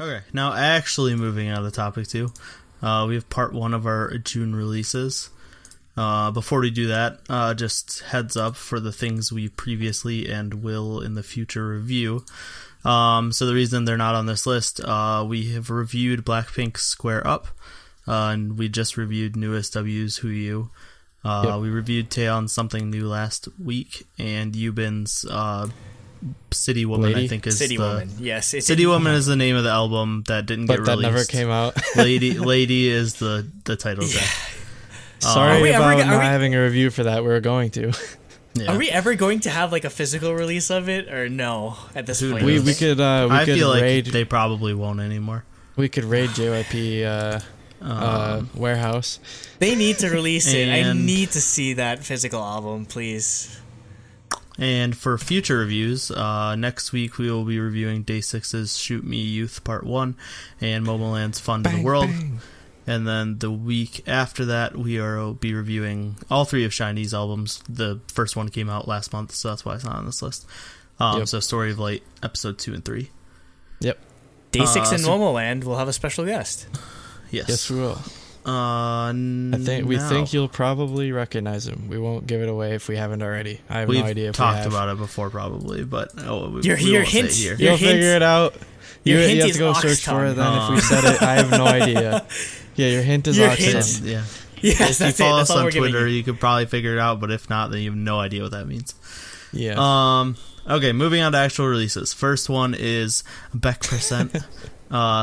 Okay, now actually moving on to topic 2. We have part 1 of our June releases. Before we do that, just heads up for the things we previously and will in the future review. So the reason they're not on this list, we have reviewed Blackpink's Square Up, and we just reviewed newest W's Who You. We reviewed Taeyeon's Something New last week, and Yubin's City Woman, Lady? I think is City Woman. Yes, City Woman is the name of the album that didn't get released. But that never came out. Lady is the title track. Sorry about not having a review for that. We were going to. Yeah. Are we ever going to have like a physical release of it, or no? At this point, we could. I could feel raid, like they probably won't anymore. We could raid JYP warehouse. They need to release it. I need to see that physical album, please. And for future reviews, next week we will be reviewing DAY6's Shoot Me Youth Part 1 and Momoland's Fun to the World. Bang. And then the week after that, we will be reviewing all 3 of SHINee's albums. The first one came out last month, so that's why it's not on this list. So Story of Light, episode 2 and 3. Yep. DAY6 and Momoland will have a special guest. Yes, we will. We think you'll probably recognize him. We won't give it away if we haven't already. I have no idea if we have. We've talked about it before, probably, but your hint. You'll figure it out. You have to go search for it. Then if we said it, I have no idea. Yeah, your hint is Oxton. Yeah. Yes, if you follow us on Twitter, you could probably figure it out, but if not, then you have no idea what that means. Yeah. Okay, moving on to actual releases. First one is Becks,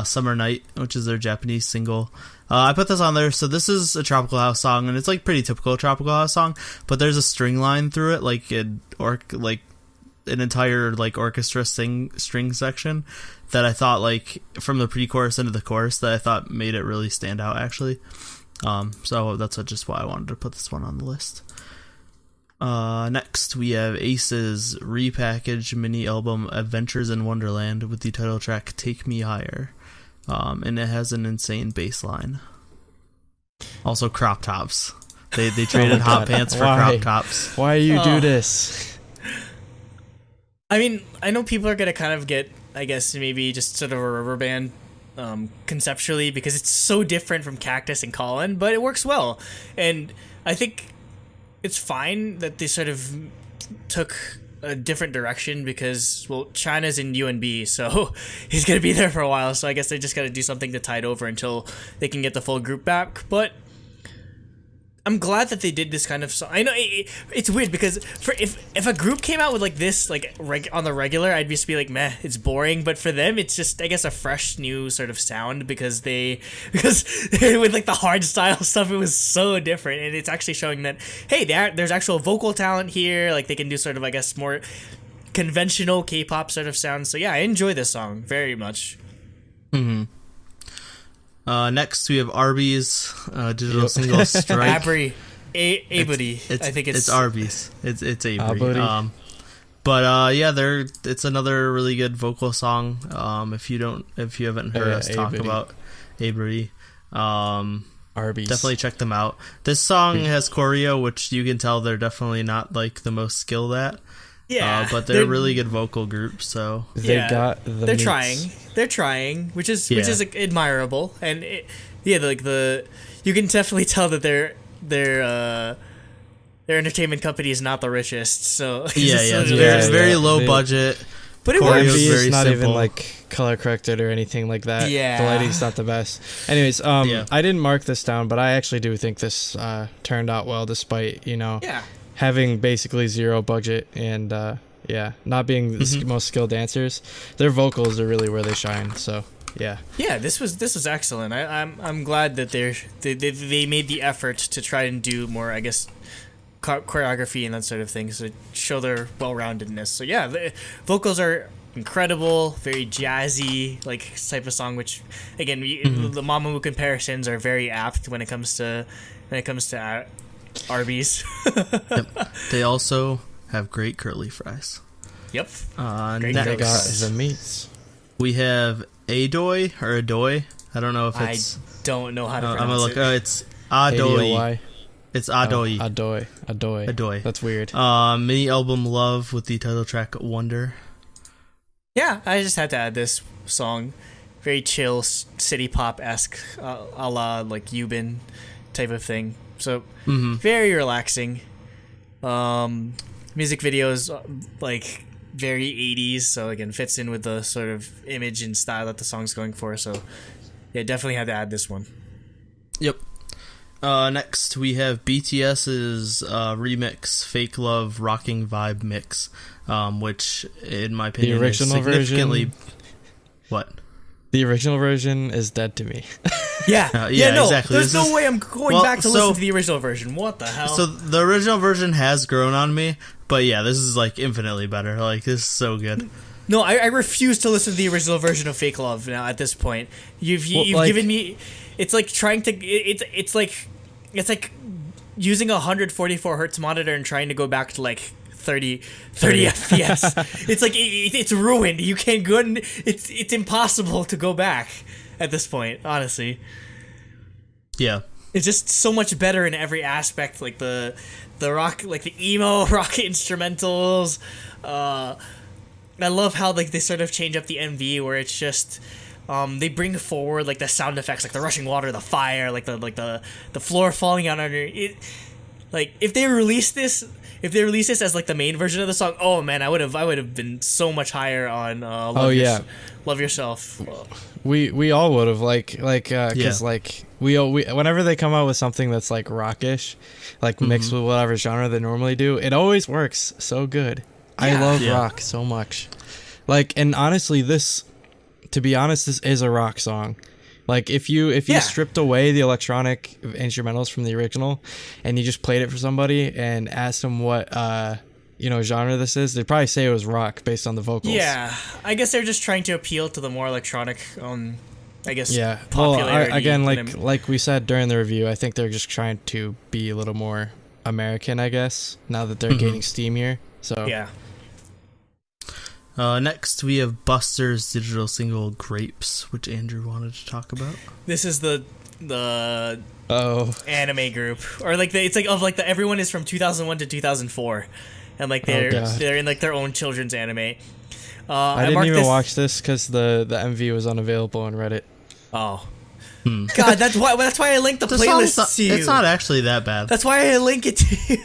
Summer Night, which is their Japanese single. I put this on there, so this is a tropical house song, and it's like pretty typical tropical house song, but there's a string line through it, like an entire like orchestra string section that I thought, like, from the pre-chorus into the chorus, that I thought made it really stand out, actually. So that's just why I wanted to put this one on the list. Next, we have A.C.E's repackaged mini album Adventures in Wonderland with the title track Take Me Higher. And it has an insane bass line. Also crop tops. They traded hot pants for crop tops. Why you do this? I mean, I know people are going to kind of get, I guess, maybe just sort of a rubber band conceptually, because it's so different from Cactus and Colin, but it works well. And I think it's fine that they sort of took a different direction, because, well, China's in UNB, so he's going to be there for a while, so I guess they just got to do something to tide over until they can get the full group back. But I'm glad that they did this kind of song. I know it's weird, because if a group came out with like this, like on the regular, I'd just be like, meh, it's boring. But for them, it's just, I guess, a fresh new sort of sound, because with like the hard style stuff, it was so different, and it's actually showing that, hey, there's actual vocal talent here. Like, they can do sort of, I guess, more conventional K-pop sort of sounds. So yeah, I enjoy this song very much. Mm-hmm. Next, we have Arby's digital single Strike. Avery. A-Buddy. I think it's Arby's. It's Avery. But it's another really good vocal song. If you haven't heard us talk about Avery, Arby's, definitely check them out. This song has choreo, which you can tell they're definitely not like the most skilled at. Yeah, but they're a really good vocal group. So they're trying, which is admirable, and you can definitely tell that their entertainment company is not the richest. So there's very low budget, but it works. It's not even like color corrected or anything like that. Yeah, the lighting's not the best. Anyways, I didn't mark this down, but I actually do think this turned out well, despite having basically zero budget and not being the most skilled dancers. Their vocals are really where they shine. So this was excellent. I'm glad that they made the effort to try and do more, I guess, choreography and that sort of thing, so show their well-roundedness. So yeah, the vocals are incredible, very jazzy, like, type of song, which again, the Mamamoo comparisons are very apt when it comes to Arby's. Yep. They also have great curly fries. Yep. Next, the meats. We have Adoy or Adoy. I don't know if it's. I don't know how to pronounce I'm gonna look. it. It's Adoy. It's Adoy. Adoy. That's weird. Mini album Love with the title track Wonder. Yeah, I just had to add this song. very chill city pop-esque, a la like Yubin type of thing. So very relaxing. Music videos like very 80s, so again fits in with the sort of image and style that the song's going for. So yeah, definitely had to add this one. Yep. Next we have BTS's remix Fake Love Rocking Vibe Mix, which in my opinion the original is significantly version. What? The original version is dead to me. Yeah, no, exactly. There's no way I'm going back to listen to the original version. What the hell? So the original version has grown on me, but yeah, this is like infinitely better. Like, this is so good. No, I refuse to listen to the original version of Fake Love now at this point. You've given me... It's like trying to... It's like using a 144 hertz monitor and trying to go back to like 30 FPS. It's like it's ruined. You can't go. It's impossible to go back at this point. Honestly. Yeah. It's just so much better in every aspect. Like the rock, like the emo rock instrumentals. I love how like they sort of change up the MV where it's just. They bring forward like the sound effects, like the rushing water, the fire, like the floor falling out under it. Like if they release this as like the main version of the song, oh man, I would have been so much higher on Love Yourself. We all would have because like we whenever they come out with something that's like rockish, like mixed with whatever genre they normally do, it always works so good. I love rock so much. Like, and honestly, to be honest, this is a rock song. Like if you stripped away the electronic instrumentals from the original and you just played it for somebody and asked them what genre this is, they'd probably say it was rock based on the vocals. Yeah, I guess they're just trying to appeal to the more electronic yeah. popularity. Well, again, like we said during the review, I think they're just trying to be a little more American, I guess, now that they're gaining steam here. So yeah. Next, we have Buster's digital single Grapes, which Andrew wanted to talk about. This is the anime group, or like it's like of like everyone is from 2001 to 2004, and like they're in like their own children's anime. I didn't even watch this because the MV was unavailable on Reddit. Oh. God, that's why I linked the playlist to you. It's not actually that bad. That's why I link it to you.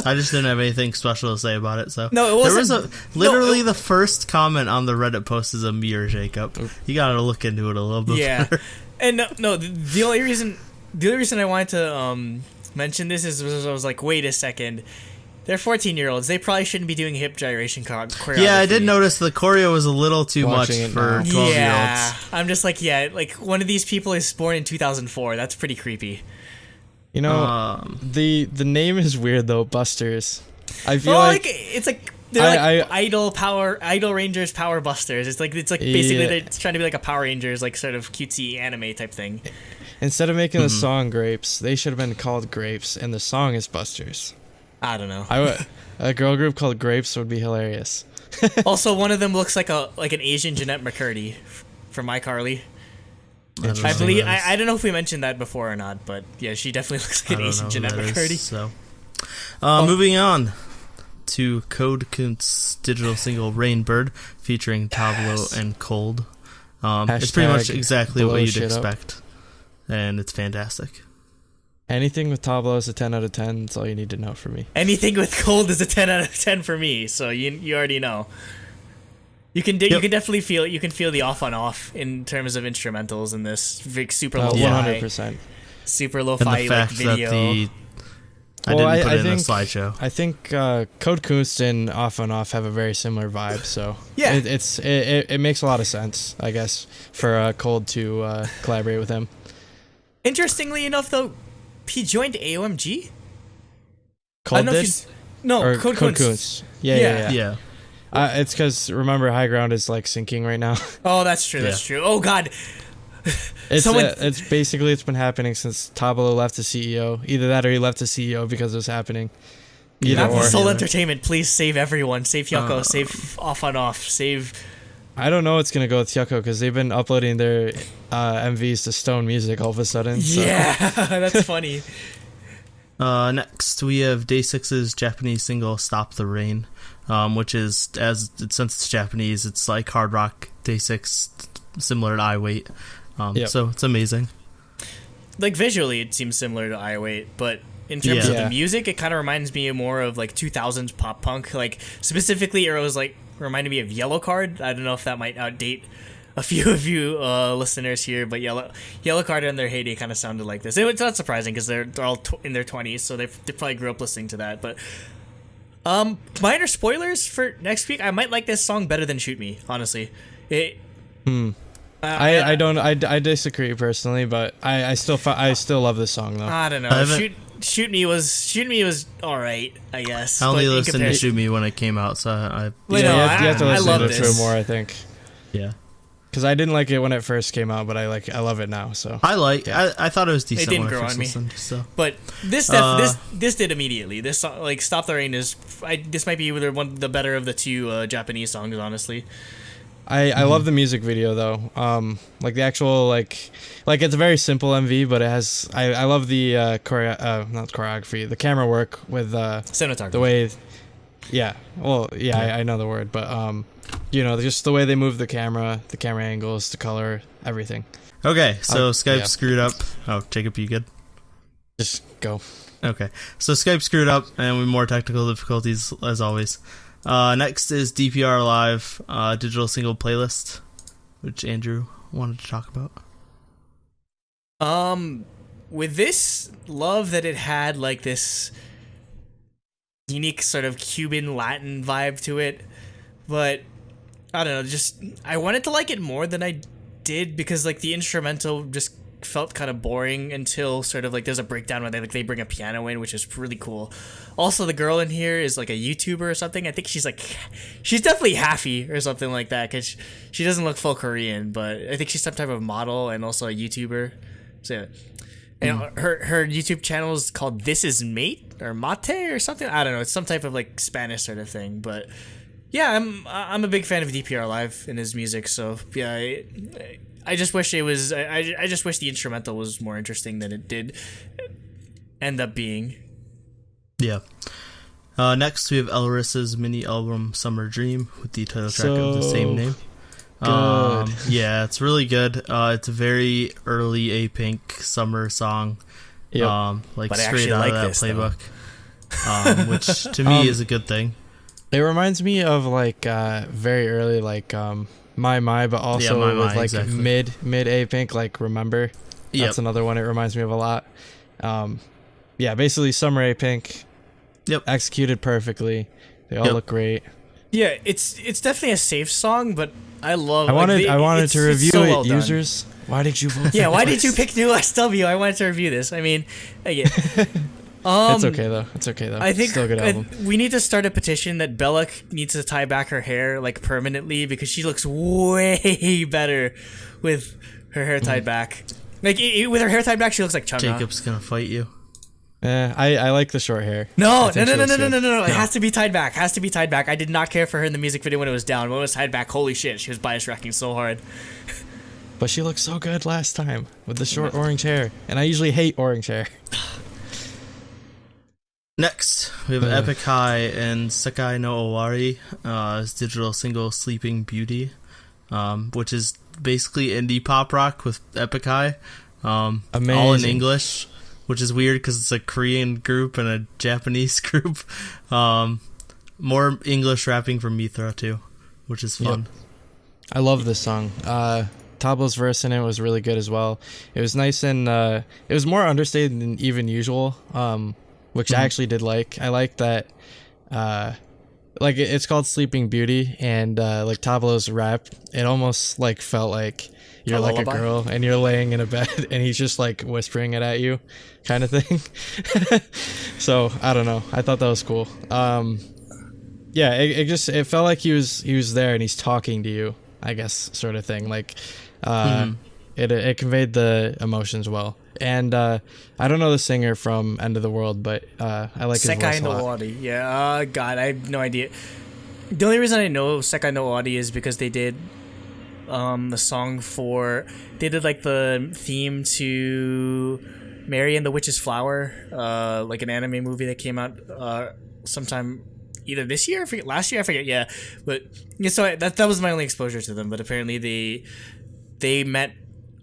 I just didn't have anything special to say about it. So no, it wasn't. The first comment on the Reddit post is a mirror Jacob. You gotta look into it a little bit. Yeah, better. And the only reason I wanted to mention this is I was like, wait a second. They're 14-year-olds. They probably shouldn't be doing hip gyration choreography. Yeah, I did notice the choreo was a little too much for 12-year-olds. Yeah, I'm just like, like one of these people is born in 2004. That's pretty creepy. You know, the name is weird though, Busters. I feel like it's like they're Idol Rangers Power Busters. It's like basically they're trying to be like a Power Rangers like sort of cutesy anime type thing. Instead of making the song Grapes, they should have been called Grapes, and the song is Busters. I don't know. A girl group called Grapes would be hilarious. Also, one of them looks like an Asian Jeanette McCurdy from iCarly. I believe I don't know if we mentioned that before or not, but yeah, she definitely looks like an Asian Jeanette McCurdy. Moving on to Code Kunst's digital single Rainbird featuring Tableau and Cold. It's pretty much exactly what you'd expect, and it's fantastic. Anything with Tableau is a 10 out of 10. That's all you need to know for me. Anything with Cold is a 10 out of 10 for me. So you already know. You can definitely feel the off on off in terms of instrumentals in this super lo-fi, 100%. Super lo-fi like video. I didn't put it in a slideshow. I think Code Kunst and Off on Off have a very similar vibe. So yeah, it makes a lot of sense, I guess, for Cold to collaborate with him. Interestingly enough, though. He joined AOMG? Code did? Code Kunst. Yeah. It's because, remember, High Ground is, like, sinking right now. Oh, that's true, that's true. Oh, God. It's basically, it's been happening since Tableau left the CEO. Either that or he left the CEO because it was happening. Soul Entertainment, please save everyone. Save Hyukoh, save Off on Off, save... I don't know what's going to go with Hyukoh because they've been uploading their MVs to Stone Music all of a sudden. So. Yeah, that's funny. Next, we have DAY6's Japanese single Stop the Rain, which is, since it's Japanese, it's like hard rock DAY6 similar to I Wait. So it's amazing. Like visually, it seems similar to I Wait, but in terms of the music, it kind of reminds me more of like 2000s pop punk. Like specifically, it was like reminded me of Yellow Card. I don't know if that might outdate a few of you listeners here, but Yellow Card in their heyday kind of sounded like this. It's not surprising because they're all in their 20s, so they probably grew up listening to that. But minor spoilers for next week. I might like this song better than Shoot Me, honestly. I disagree personally, but I still love this song though. I don't know. Shoot Me was all right, I guess. I only listened to Shoot Me when it came out, so you have to listen to it more, I think. Yeah. Because I didn't like it when it first came out, but I love it now. So I thought it was decent. It didn't when grow I first on me. Listened, so. But this did immediately. This song, like Stop the Rain, this might be the better of the two Japanese songs, honestly. I love the music video though. Like the actual like it's a very simple MV, but it has I love the not choreography, the camera work with cinematography. The way, I know the word, but just the way they move the camera angles, the color, everything. Okay, so Skype screwed up. Oh, Jacob, you good? Just go. Okay, so Skype screwed up, and with more technical difficulties as always. Next is DPR Live, digital single playlist, which Andrew wanted to talk about. With this, love that it had like this unique sort of Cuban Latin vibe to it, but I don't know, just I wanted to like it more than I did because like the instrumental just felt kind of boring until sort of like there's a breakdown where they bring a piano in, which is really cool. Also, the girl in here is like a YouTuber or something. I think she's definitely halfy or something like that because she doesn't look full Korean, but I think she's some type of model and also a YouTuber. So her YouTube channel is called This Is Mate or Mate or something. I don't know. It's some type of like Spanish sort of thing, but yeah, I'm a big fan of DPR Live and his music. So yeah, I just wish it was. I just wish the instrumental was more interesting than it did end up being. Yeah. Next, we have Elris's mini album Summer Dream with the title track of the same name. Good. Yeah, it's really good. It's a very early A-Pink summer song. Yep. Like straight out of that playbook. Which to me is a good thing. It reminds me of like very early like My, but also with like exactly. mid A-Pink, like Remember. That's another one it reminds me of a lot. Basically summer A-Pink. Yep. Executed perfectly. They all look great. Yeah, it's definitely a safe song, but I wanted to review so it, well users. Why did you vote? Yeah, why did you pick New SW? I wanted to review this. I mean, again, it's okay though. I think still a good album. We need to start a petition that Belloc needs to tie back her hair like permanently because she looks way better with her hair tied back. Like with her hair tied back, she looks like Chunga. Jacob's gonna fight you. I like the short hair. No. It has to be tied back. I did not care for her in the music video when it was down. When it was tied back, holy shit, she was bias wrecking so hard. But she looked so good last time with the short orange hair, and I usually hate orange hair. Next, we have Epic High and Sekai no Owari, his digital single Sleeping Beauty, which is basically indie pop rock with Epic High, all in English, which is weird because it's a Korean group and a Japanese group. More English rapping from Mithra too, which is fun. Yep. I love this song. Tablo's verse in it was really good as well. It was nice and it was more understated than even usual. Which I actually did like. I like that, like it's called Sleeping Beauty, and like Tablo's rap, it almost like felt like you're like a girl and you're laying in a bed and he's just like whispering it at you, kind of thing. So I don't know. I thought that was cool. It felt like he was there and he's talking to you, I guess, sort of thing. Like, it conveyed the emotions well. And I don't know the singer from End of the World, but I like his voice a lot. Owari. Yeah, God, I have no idea. The only reason I know Sekai no Owari is because they did the song they did like the theme to Mary and the Witch's Flower, like an anime movie that came out sometime either this year, last year, I forget. Yeah, but yeah, so that was my only exposure to them. But apparently they met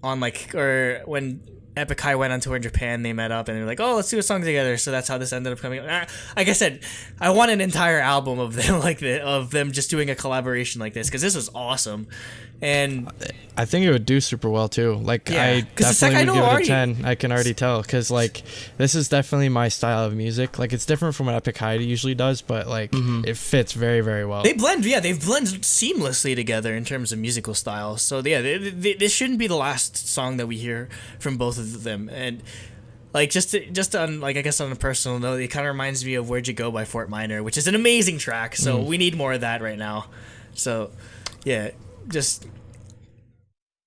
on like, or when Sekai went on tour in Japan, they met up and they're like, oh, let's do a song together. So that's how this ended up coming. Like I said, I want an entire album of them of them just doing a collaboration like this, because this was awesome. And I think it would do super well too. Like I definitely would give it a 10. I can already tell, because like this is definitely my style of music. Like it's different from what Sekai usually does, but like it fits very, very well. They've blended seamlessly together in terms of musical style. So yeah, this shouldn't be the last song that we hear from both of them. And like just on, like, I guess on a personal note, it kind of reminds me of Where'd You Go by Fort Minor, which is an amazing track. So we need more of that right now. So yeah, just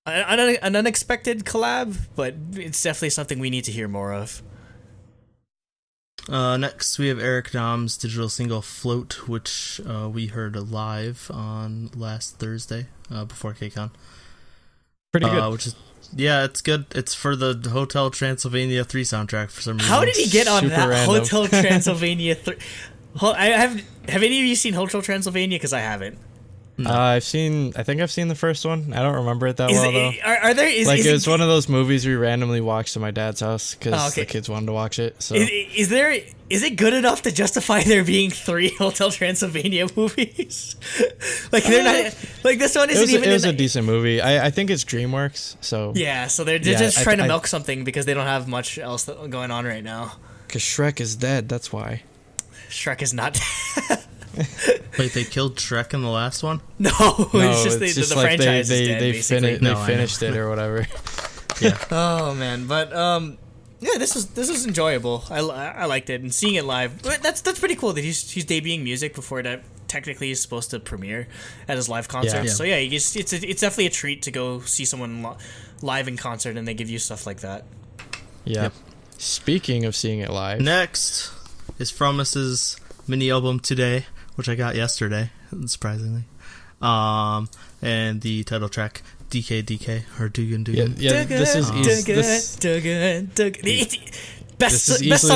an unexpected collab, but it's definitely something we need to hear more of. Next, we have Eric Dom's digital single Float, which we heard live on last Thursday before KCON. Pretty good. Which is, yeah, it's good. It's for the Hotel Transylvania 3 soundtrack for some reason. How did he get on Super that random. Hotel Transylvania 3? Have any of you seen Hotel Transylvania? Because I haven't. No. I think I've seen the first one. I don't remember it that well though. It was one of those movies we randomly watched at my dad's house because the kids wanted to watch it. So is it good enough to justify there being 3 Hotel Transylvania movies? Like they're not, like this one isn't even. It was a decent movie. I think it's DreamWorks. So yeah, so they're just trying to milk something because they don't have much else going on right now. Because Shrek is dead. That's why. Shrek is not. Wait, they killed Shrek in the last one? No, it's just the like franchise is dead, basically. They finished it or whatever. Yeah. Oh man, but yeah, this was enjoyable. I liked it, and seeing it live. That's pretty cool that he's debuting music before that technically is supposed to premiere at his live concert. Yeah. So yeah, it's definitely a treat to go see someone live in concert, and they give you stuff like that. Yeah. Yep. Speaking of seeing it live, next is Promise's mini album Today, which I got yesterday, surprisingly. And the title track DK or Dugan. Yeah, this is easily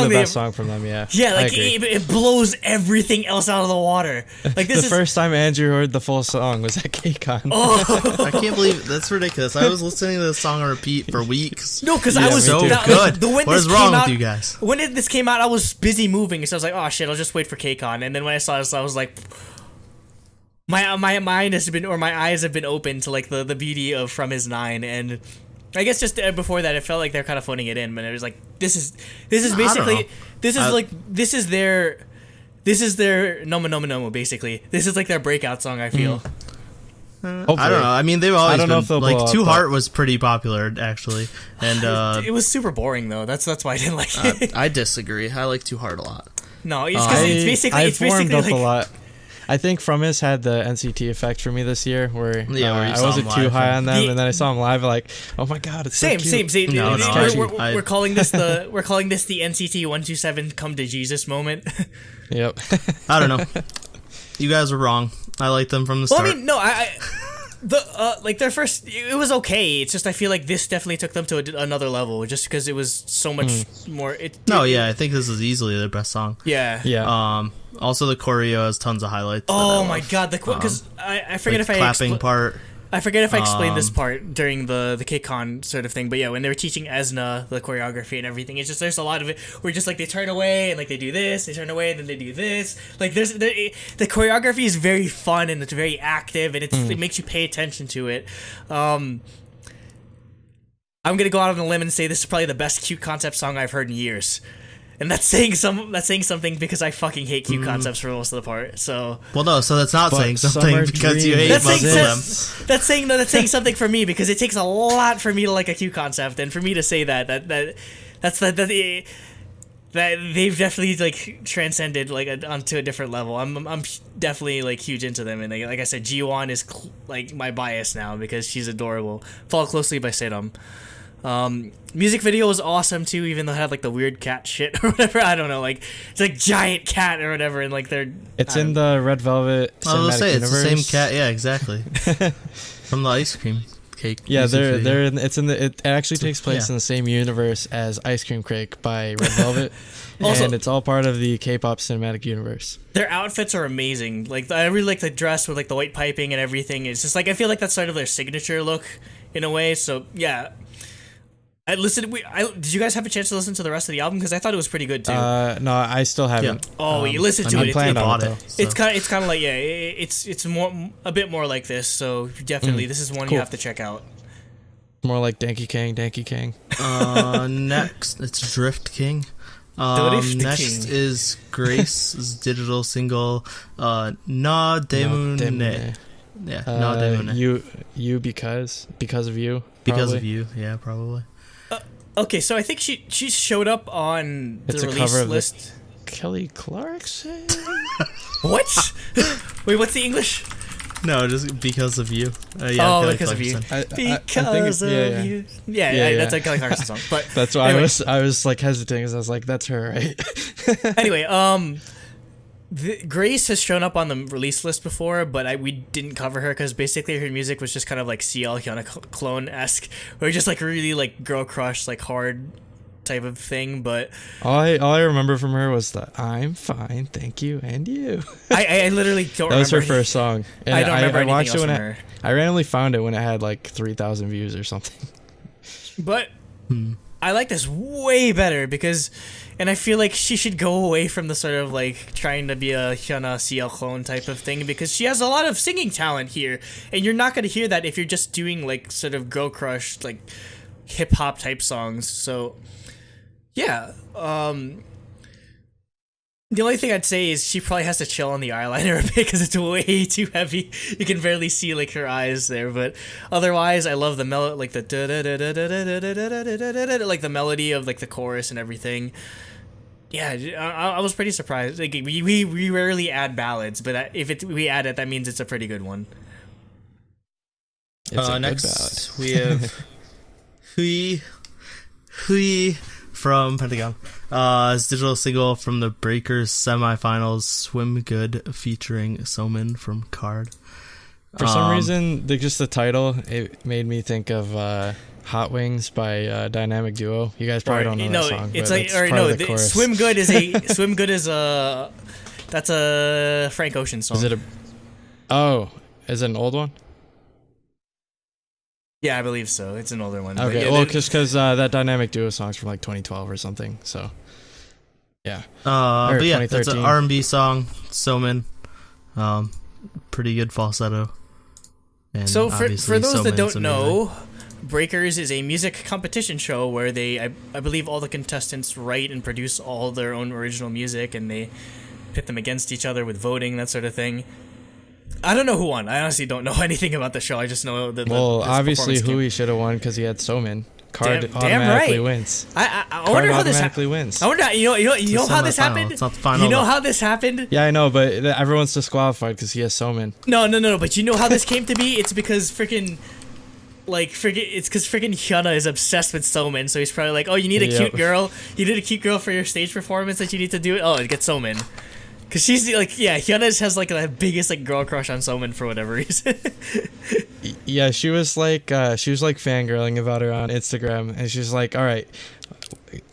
the best song from them. Yeah, like it blows everything else out of the water. Like this the first time Andrew heard the full song was at KCON. Oh, I can't believe that's ridiculous. I was listening to this song on repeat for weeks. No, because I was so good. What is wrong with you guys? When this came out, I was busy moving, so I was like, oh shit, I'll just wait for KCON. And then when I saw this, I was like, my mind has been, or my eyes have been open to like the beauty of From His 9. And I guess just before that, it felt like they're kind of phoning it in, but it was like this is basically this is their Nomo Nomo Nomo, basically. This is like their breakout song, I feel. I don't know. I mean, they've always been like Two Heart was pretty popular actually, and it was super boring though. That's why I didn't like it. I disagree. I like Two Heart a lot. No, it's because it's basically up like, a lot. I think From His had the NCT effect for me this year, where I wasn't too high on them, and then I saw them live, like, oh my god, it's same. so cute. No, we're calling this the NCT 127 Come to Jesus moment. Yep. I don't know. You guys were wrong. I liked them from the start. Well, I mean, no, like their first, it was okay. It's just I feel like this definitely took them to another level, just because it was so much more. I think this is easily their best song. Yeah. Also, the choreo has tons of highlights. Oh my god, because I forget if I clapping part. I forget if I explained this part during the KCON sort of thing, but yeah, when they were teaching Esna the choreography and everything, it's just there's a lot of it where just like they turn away and like they do this, they turn away and then they do this. Like the choreography is very fun and it's very active and it makes you pay attention to it. I'm gonna go out on a limb and say this is probably the best cute concept song I've heard in years. And that's saying something because I fucking hate cute concepts for most of the part. So that's not saying something because you hate most of them. That's saying something for me because it takes a lot for me to like a cute concept, and for me to say that they've definitely like transcended like onto a different level. I'm definitely like huge into them, and like I said, Ji-won is like my bias now because she's adorable. Followed closely by Sedum. Music video was awesome too, even though it had like the weird cat shit or whatever. I don't know, like it's like giant cat or whatever, and like it's in the Red Velvet cinematic universe. It's the same cat, yeah, exactly. From the ice cream cake. Yeah, it actually takes place in the same universe as Ice Cream Cake by Red Velvet. Also, and it's all part of the K-pop cinematic universe. Their outfits are amazing. Like I really like the dress with like the white piping and everything. It's just like I feel like that's sort of their signature look in a way. So yeah, I listened. Did you guys have a chance to listen to the rest of the album? Because I thought it was pretty good too. No, I still haven't. Yeah. Oh, you listened to it. So. It's kind of like it's more a bit more like this. So definitely, this is one you have to check out. More like Danky Kang. Next, it's Drift King. Drift next King. is Grace's digital single, Na Demune. Yeah, Na Demune. You because of you. Because of you, yeah, probably. Okay, so I think she showed up on the release cover list. Kelly Clarkson. What? Wait, what's the English? No, just because of you. Because of you. Because of you. Yeah, that's a Kelly Clarkson song. But that's why anyway. I was like hesitating because I was like, that's her, right? Anyway, Grace has shown up on the release list before, but we didn't cover her because basically her music was just kind of like CL Hyuna clone-esque, or just like really like girl crush, like hard type of thing. But all I remember from her was the "I'm fine, thank you, and you." I literally don't. That was her first song. And I don't remember I anything else from her. I randomly found it when it had like 3,000 views or something. But I like this way better because. And I feel like she should go away from the sort of like trying to be a Hyuna CL clone type of thing because she has a lot of singing talent here. And you're not going to hear that if you're just doing like sort of girl crush, like hip hop type songs. So yeah. The only thing I'd say is she probably has to chill on the eyeliner a bit because it's way too heavy. You can barely see like her eyes there, but otherwise, I love the like the like the melody of like the chorus and everything. Yeah, I was pretty surprised. Like we rarely add ballads, but if we add it, that means it's a pretty good one. Next we have Hui from Pentagon. His digital single from the Breakers semifinals, Swim Good, featuring Somin from Card. For some reason, just the title, it made me think of Hot Wings by Dynamic Duo. You guys probably don't know that song. It's like, or no, Swim Good is that's a Frank Ocean song. Is it is it an old one? Yeah, I believe so. It's an older one. Okay, yeah, well, because that Dynamic Duo song's from like 2012 or something, so yeah. But yeah, it's an R&B song, Somin. Pretty good falsetto. And so for those that don't know, Breakers is a music competition show where I believe all the contestants write and produce all their own original music, and they pit them against each other with voting, that sort of thing. I don't know who won. I honestly don't know anything about the show. I just know that. Well, obviously, Hui should have won because he had Somin. Card automatically wins. I wonder how this wins. I wonder. You know how this happened. It's not the final. You know how this happened. Yeah, I know, but everyone's disqualified because he has Somin. No. But you know how this came to be? It's because it's because freaking Hyuna is obsessed with Somin, so he's probably like, oh, you need a cute girl. You need a cute girl for your stage performance that you need to do it. Oh, get Somin. Cause she's like, yeah, Hyuna has like the biggest like girl crush on Somin for whatever reason. Yeah, she was like fangirling about her on Instagram, and she's like, all right,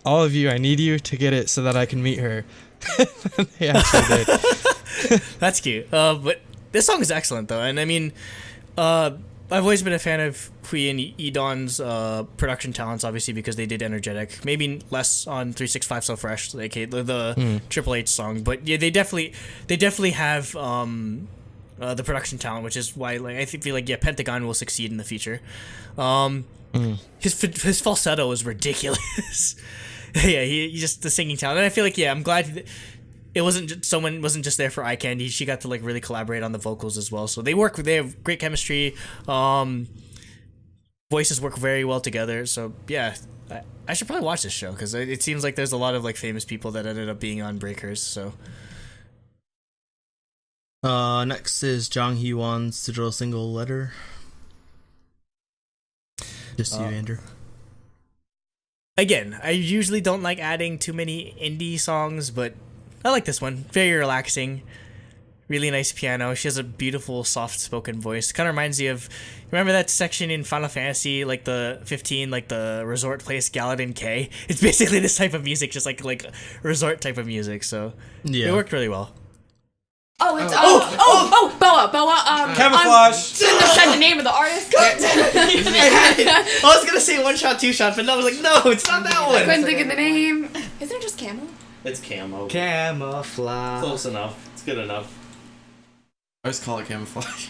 all of you, I need you to get it so that I can meet her. They actually did. That's cute. But this song is excellent though, and I mean, I've always been a fan of Hui and Edon's production talents, obviously, because they did Energetic. Maybe less on 365 So Fresh, like the Triple H song, but yeah, they definitely have the production talent, which is why like I feel like Pentagon will succeed in the future. His falsetto is ridiculous. Yeah, he just the singing talent, and I feel like I'm glad. It someone wasn't just there for eye candy. She got to like really collaborate on the vocals as well. So they have great chemistry. Voices work very well together. So yeah, I should probably watch this show because it seems like there's a lot of like famous people that ended up being on Breakers. So next is Jang Hee-won's digital single Letter. Just you, Andrew. Again, I usually don't like adding too many indie songs, but I like this one. Very relaxing. Really nice piano. She has a beautiful, soft-spoken voice. Kind of reminds me of... Remember that section in Final Fantasy, like the 15, like the resort place, Galadin K? It's basically this type of music, just like resort type of music, so... Yeah. It worked really well. Oh, it's Boa. Camouflage. Shouldn't have said the name of the artist. I was gonna say One Shot, Two Shot, but I was like, no, it's not that one. I couldn't think of the name. Isn't it just Camo? It's Camo. Camouflage. Close enough. It's good enough. I always call it camouflage.